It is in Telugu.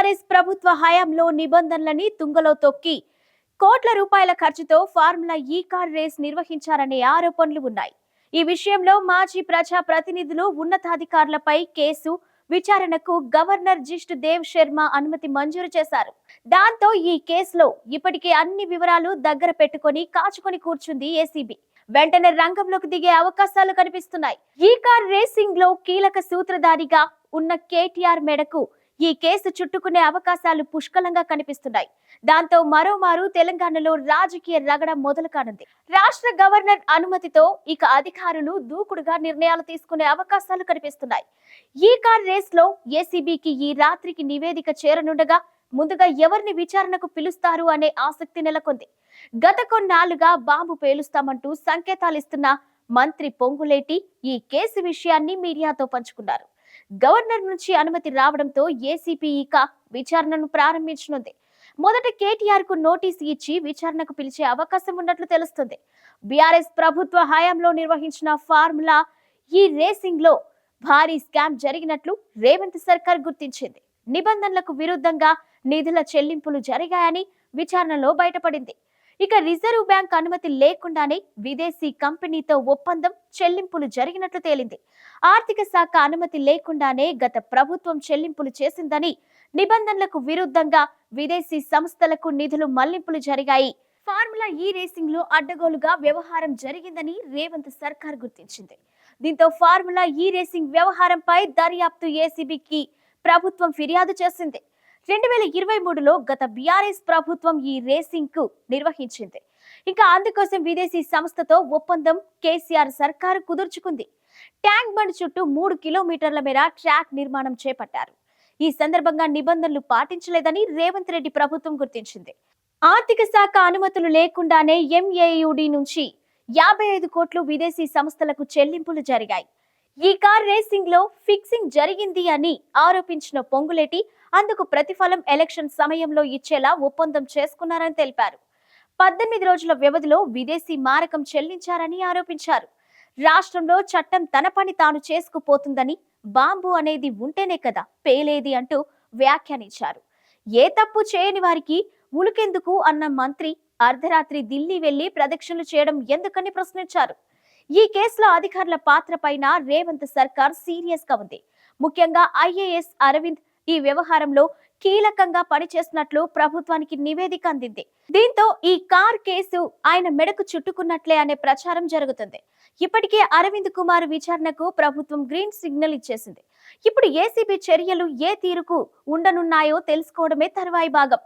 బీఆర్ఎస్ ప్రభుత్వ హయాంలో నిబంధనలని తుంగలో తొక్కి కోట్ల రూపాయల ఖర్చుతో ఫార్ములా ఈ కార్ రేస్ నిర్వహించారనే ఆరోపణలు ఉన్నాయి. ఈ విషయంలో మాజీ ప్రజా ప్రతినిధులు ఉన్నతాధికారులపై కేసు విచారణకు గవర్నర్ జిష్టు దేవ్ శర్మ అనుమతి మంజూరు చేశారు. దాంతో ఈ కేసులో ఇప్పటికే అన్ని వివరాలు దగ్గర పెట్టుకొని కాచుకొని కూర్చుంది ఏసీబీ. వెంటనే రంగంలోకి దిగే అవకాశాలు కనిపిస్తున్నాయి. ఈ కార్ రేసింగ్ లో కీలక సూత్రధారిగా ఉన్న కేటీఆర్ మెడకు ఈ కేసు చుట్టుకునే అవకాశాలు పుష్కలంగా కనిపిస్తున్నాయి. దాంతో మరోమారు తెలంగాణలో రాజకీయ రగడ మొదలు కానుంది. రాష్ట్ర గవర్నర్ అనుమతితో ఇక అధికారులు దూకుడుగా నిర్ణయాలు తీసుకునే అవకాశాలు కనిపిస్తున్నాయి. ఈ కార్ రేస్ లో ఏసీబీకి ఈ రాత్రికి నివేదిక చేరనుండగా ముందుగా ఎవరిని విచారణకు పిలుస్తారు అనే ఆసక్తి నెలకొంది. గత కొన్నాళ్లుగా బాంబు పేలుస్తామంటూ సంకేతాలిస్తున్న మంత్రి పొంగులేటి ఈ కేసు విషయాన్ని మీడియాతో పంచుకున్నారు. గవర్నర్ నుంచి అనుమతి రావడంతో ఏసీబీ ఇక విచారణను ప్రారంభించనుంది. మొదట కేటీఆర్ కు నోటీసు ఇచ్చి విచారణకు పిలిచే అవకాశం ఉన్నట్లు తెలుస్తుంది. బీఆర్ఎస్ ప్రభుత్వ హయాంలో నిర్వహించిన ఫార్ములా ఈ రేసింగ్ లో భారీ స్కామ్ జరిగినట్లు రేవంత్ సర్కార్ గుర్తించింది. నిబంధనలకు విరుద్ధంగా నిధుల చెల్లింపులు జరిగాయని విచారణలో బయటపడింది. ఇక రిజర్వ్ బ్యాంక్ అనుమతి లేకుండానే విదేశీ కంపెనీతో ఒప్పందం చెల్లింపులు జరిగినట్లు తేలింది. ఆర్థిక శాఖ అనుమతి లేకుండానే గత ప్రభుత్వం చెల్లింపులు చేసిందని, నిబంధనలకు విరుద్ధంగా విదేశీ సంస్థలకు నిధులు మళ్లింపులు జరిగాయి. ఫార్ములా ఈ రేసింగ్ లో అడ్డగోలుగా వ్యవహారం జరిగిందని రేవంత్ సర్కార్ గుర్తించింది. దీంతో ఫార్ములా ఈ రేసింగ్ వ్యవహారంపై దర్యాప్తు ఏసీబీకి ప్రభుత్వం ఫిర్యాదు చేసింది. 2023లో గత బీఆర్ఎస్ ప్రభుత్వం ఈ రేసింగ్ కు నిర్వహించింది. ఇంకా అందుకోసం విదేశీ సంస్థతో ఒప్పందం కేసీఆర్ సర్కారు కుదుర్చుకుంది. ట్యాంక్ బండ్ చుట్టూ 3 కిలోమీటర్ల మేర ట్రాక్ నిర్మాణం చేపట్టారు. ఈ సందర్భంగా నిబంధనలు పాటించలేదని రేవంత్ రెడ్డి ప్రభుత్వం గుర్తించింది. ఆర్థిక శాఖ అనుమతులు లేకుండానే ఎంఏయుడి నుంచి 55 కోట్లు విదేశీ సంస్థలకు చెల్లింపులు జరిగాయి. ఈ కార్ రేసింగ్ లో ఫిక్సింగ్ జరిగింది అని ఆరోపించిన పొంగులేటి అందుకు ప్రతిఫలం ఎలక్షన్ సమయంలో ఇచ్చేలా ఒప్పందం చేసుకున్నారని తెలిపారు. 18 రోజుల వ్యవధిలో విదేశీ మారకం చెల్లించారని ఆరోపించారు. రాష్ట్రంలో చట్టం తన పని తాను చేసుకుపోతుందని, బాంబు అనేది ఉంటేనే కదా పేలేది అంటూ వ్యాఖ్యానించారు. ఏ తప్పు చేయని వారికి ఉలుకెందుకు అన్న మంత్రి అర్ధరాత్రి ఢిల్లీ వెళ్లి ప్రదక్షిణలు చేయడం ఎందుకని ప్రశ్నించారు. ఈ కేసులో అధికారుల పాత్ర పైన రేవంత్ సర్కార్ సీరియస్ గా ఉంది. ముఖ్యంగా ఐఏఎస్ అరవింద్ ఈ వ్యవహారంలో కీలకంగా పనిచేస్తున్నట్లు ప్రభుత్వానికి నివేదిక అందింది. దీంతో ఈ కార్ కేసు ఆయన మెడకు చుట్టుకున్నట్లే అనే ప్రచారం జరుగుతుంది. ఇప్పటికే అరవింద్ కుమార్ విచారణకు ప్రభుత్వం గ్రీన్ సిగ్నల్ ఇచ్చేసింది. ఇప్పుడు ఏసీబీ చర్యలు ఏ తీరుకు ఉండనున్నాయో తెలుసుకోవడమే తర్వాయి భాగం.